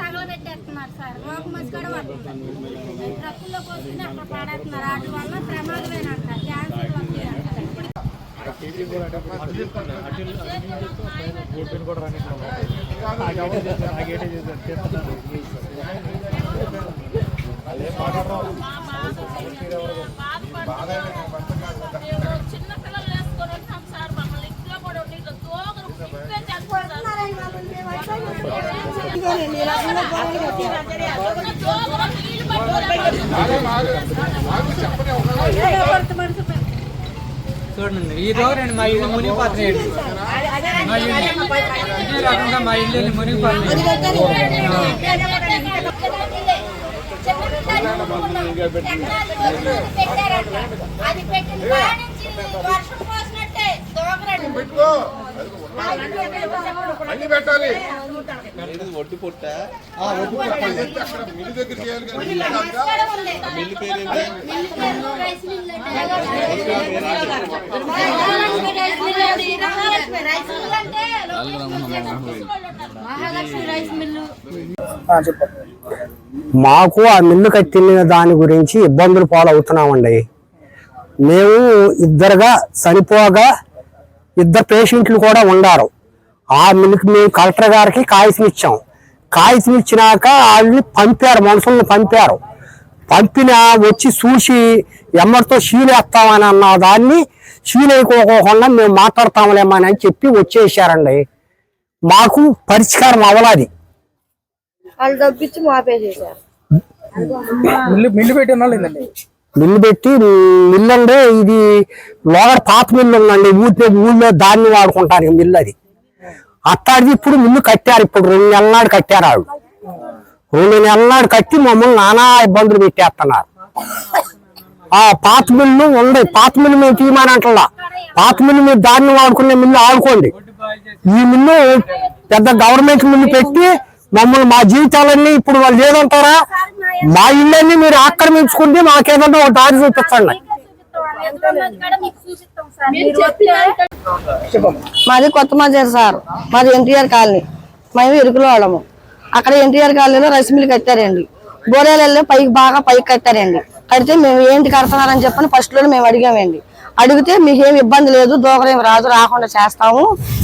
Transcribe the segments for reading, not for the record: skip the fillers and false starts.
తగలబెట్టేస్తున్నారు sir. రోగ మసి కూడా వస్తుంది. ట్రక్కుల్లో పోసుకుని అక్కడ పడేస్తున్నారు. వాటి వల్ల ప్రమాదమేనంట. క్యాన్సర్ వస్తుంది. చిన్న పిల్లలు వేసుకొని ఉంటాం సార్. మమ్మల్ని ఇంట్లో కూడా చూడండి, ఈ రోజు మా ఇల్లు మునిగిపోతున్నాయండి. మా ఇదే రకంగా మా ఇల్లు మునిగిపోతున్నాయి. అన్ని పెట్టాలి. ఒడ్డు పుట్ట మిల్లు దగ్గర చేయాలి. మిల్లు పేరు మాకు ఆ మిల్లు కట్టిన దాని గురించి ఇబ్బందులు పాలవుతున్నామండి. మేము ఇద్దరుగా చనిపోగా ఇద్దరు పేషెంట్లు కూడా ఉన్నారు. ఆ మిల్లుకి మేము కలెక్టర్ గారికి కాగితం ఇచ్చాం. కాగితం ఇచ్చినాక వాళ్ళని పంపారు, మనుషులను పంపారు. పంపిన వచ్చి చూసి ఎమ్మరితో షీలు వేస్తామని అన్న దాన్ని షీలు వేయకోకుండా మేము మాట్లాడతాములేమని అని చెప్పి వచ్చేసారండి. మాకు పరిష్కారం అవ్వలేదు. వాళ్ళు తప్పించి మాపేసేసారు. మిల్లు పెట్టి ఉన్నాళ్ళండి. మిల్లు పెట్టి మిల్లు అంటే ఇది లోగడ పాత మిల్లు ఉందండి. ఊళ్ళో దాన్ని వాడుకుంటారు మిల్లు. అది అట్టాడిది ఇప్పుడు మిల్లు కట్టారు. ఇప్పుడు 2 నెలల నాడు కట్టారు. వాళ్ళు 2 నెలల నాడు కట్టి మమ్మల్ని నానా ఇబ్బందులు పెట్టేస్తున్నారు. ఆ పాత మిల్లు ఉంది. పాత మిల్లు మేము తీయమని అంటలా. పాత మిల్లు మీరు దాన్ని వాడుకునే మిల్లు ఆడుకోండి. ఈ మిల్లు పెద్ద గవర్నమెంట్ మిల్లు పెట్టి మమ్మల్ని మా జీవితాలన్నీ ఇప్పుడు వాళ్ళు లేదంటారా? మా ఇళ్ళన్నీ మీరు ఆక్రమించుకుంటే మాకేదన్నా ఒక దారి చూపించండి. మాది కొత్త మజారు సార్. మాది ఎన్టీఆర్ కాలనీ. మేము ఇరుకులో వాళ్ళము. అక్కడ ఎన్టీఆర్ కాలనీలో రైస్ మిల్ కట్టారండి. బోరేలలో పైకి కట్టారండి. కడితే మేము ఏంటి కడుతున్నారని చెప్పని ఫస్ట్ లో మేము అడిగామండి. అడిగితే మీకేమి ఇబ్బంది లేదు, దోకరేమి రాదు, రాకుండా చేస్తాము,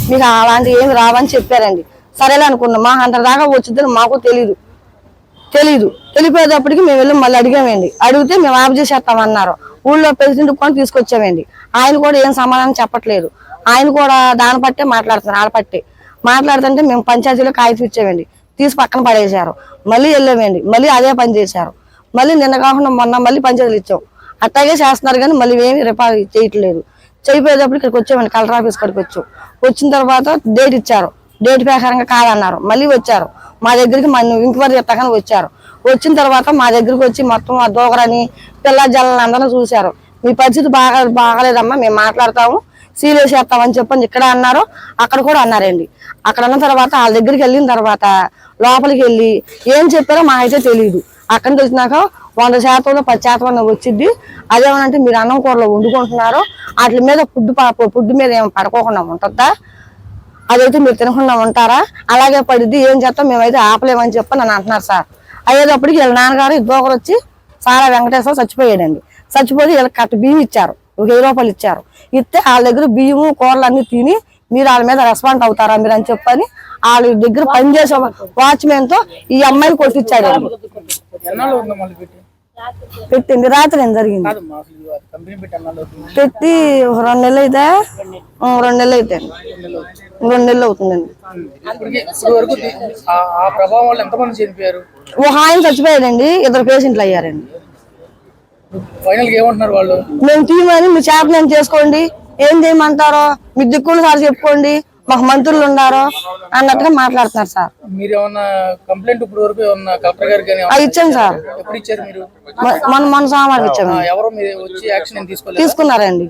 మీకు అలాంటి ఏమి రావని చెప్పారండి. సరేలే అనుకున్నాం. మా అంత దాకా వచ్చిందని మాకు తెలీదు. తెలిపోయేటప్పటికి మేము వెళ్ళి మళ్ళీ అడిగామండి. అడిగితే మేము ఆఫ్ చేసేస్తామన్నారు. ఊళ్ళో ప్రెసిడెంట్ కూడా తీసుకొచ్చామండి. ఆయన కూడా ఏం సమాధానం చెప్పట్లేదు. ఆయన కూడా దాన్ని పట్టే మాట్లాడుతున్నారు. వాళ్ళ పట్టే మాట్లాడుతుంటే మేము పంచాయతీలో కాగితం ఇచ్చామండి. తీసి పక్కన పడేశారు. మళ్ళీ వెళ్ళామండి. మళ్ళీ అదే పని చేశారు. మళ్ళీ నిన్న కాకుండా మొన్న మళ్ళీ పంచాయతీలు ఇచ్చాం. అట్లాగే చేస్తున్నారు కానీ మళ్ళీ ఏమి రిపేర్ చేయట్లేదు. చేయపోయేటప్పుడు ఇక్కడికి వచ్చామండి. కలెక్టర్ ఆఫీస్ కాడికి వచ్చాం. వచ్చిన తర్వాత డేట్ ఇచ్చారు. డేట్ ప్రకారంగా కాదన్నారు. మళ్ళీ వచ్చారు మా దగ్గరికి. ఇంక్వైరీ చెప్తాకని వచ్చారు. వచ్చిన తర్వాత మా దగ్గరికి వచ్చి మొత్తం ఆ దోకరని పిల్ల జల్లని అందరూ చూశారు. మీ పరిస్థితి బాగాలేదమ్మా, మేము మాట్లాడతాము, సీల్ వేసేస్తామని చెప్పని ఇక్కడ అన్నారు. అక్కడ కూడా అన్నారండి. అక్కడ అన్న తర్వాత వాళ్ళ దగ్గరికి వెళ్ళిన తర్వాత లోపలికి వెళ్ళి ఏం చెప్పారో మాకైతే తెలియదు. అక్కడి నుంచి వచ్చినాక 100%లో 10% వచ్చింది. అదేమనంటే మీరు అన్నం కూరలో వండుకుంటున్నారు, వాటి మీద ఫుడ్ మీద ఏమి పడుకోకుండా ఉంటుందా, అదైతే మీరు తినకుండా ఉంటారా, అలాగే పడిద్ది, ఏం చేస్తాం మేమైతే ఆపలేమని చెప్పి నన్ను అంటున్నారు సార్. అయ్యేటప్పటికి వీళ్ళ నాన్నగారు ఇద్దరు వచ్చి సారా వెంకటేశ్వర చచ్చిపోయాడండి. చచ్చిపోతే వీళ్ళకి కట్ట బియ్యం ఇచ్చారు. 1000 రూపాయలు ఇచ్చారు. ఇస్తే వాళ్ళ దగ్గర బియ్యము కూరలు అన్ని తిని మీరు వాళ్ళ మీద రెస్పాండ్ అవుతారా మీరు అని చెప్పని వాళ్ళ దగ్గర పనిచేసే వాచ్మెన్ తో ఈ అమ్మాయిని కొట్టించాడు. పెట్టింది రాత్రి ఏం జరిగింది పెట్టి 2 నెలలు అయితే 2 నెలలు అయితే 2 నెలలు అవుతుందండి. ఒక ఆయన చచ్చిపోయాడండి. 2 పేషెంట్లు అయ్యారండి. మేము తీయమని మీ చేపలు చేసుకోండి, ఏం చేయమంటారో మీ దిక్కులు సార్ చెప్పుకోండి, మాకు మంత్రులు ఉన్నారు అన్నట్టుగా మాట్లాడుతున్నారు సార్. మీరు ఏమన్నా కంప్లైంట్ ఇప్పుడు వరకు ఏమన్నా కలెక్టర్ గారికి కానీ అది ఇచ్చాం సార్. ఎప్పుడు ఇచ్చారు మీరు? మొన్న సోమవారం ఇచ్చాము. ఎవరు మీరు వచ్చి యాక్షన్ ఏం తీసుకోలేదు? తీసుకున్నారండి.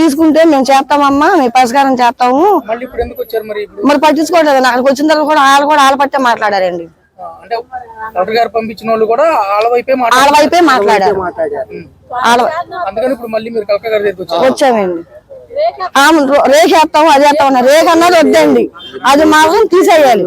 తీసుకుంటే మేము చేస్తామమ్మా, మేము పరిష్కారం చేస్తాము. మళ్ళీ ఇప్పుడు ఎందుకు వచ్చారు మరి? ఇప్పుడు మరి పట్టించుకోవట్లేదు. అక్కడికి వచ్చిన తర్వాత కూడా వాళ్ళ పట్టే మాట్లాడారండి. అంటే కలెక్టర్ గారు పంపించిన వాళ్ళు కూడా వాళ్ళ వైపే మాట్లాడారు. అందుకని ఇప్పుడు మళ్ళీ మీరు కలెక్టర్ గారి దగ్గరికి వచ్చామండి. రేఖ వేస్తాము, అది వేస్తామన్నా. రేఖ అన్నది వద్దండి, అది మాత్రం తీసేయాలి.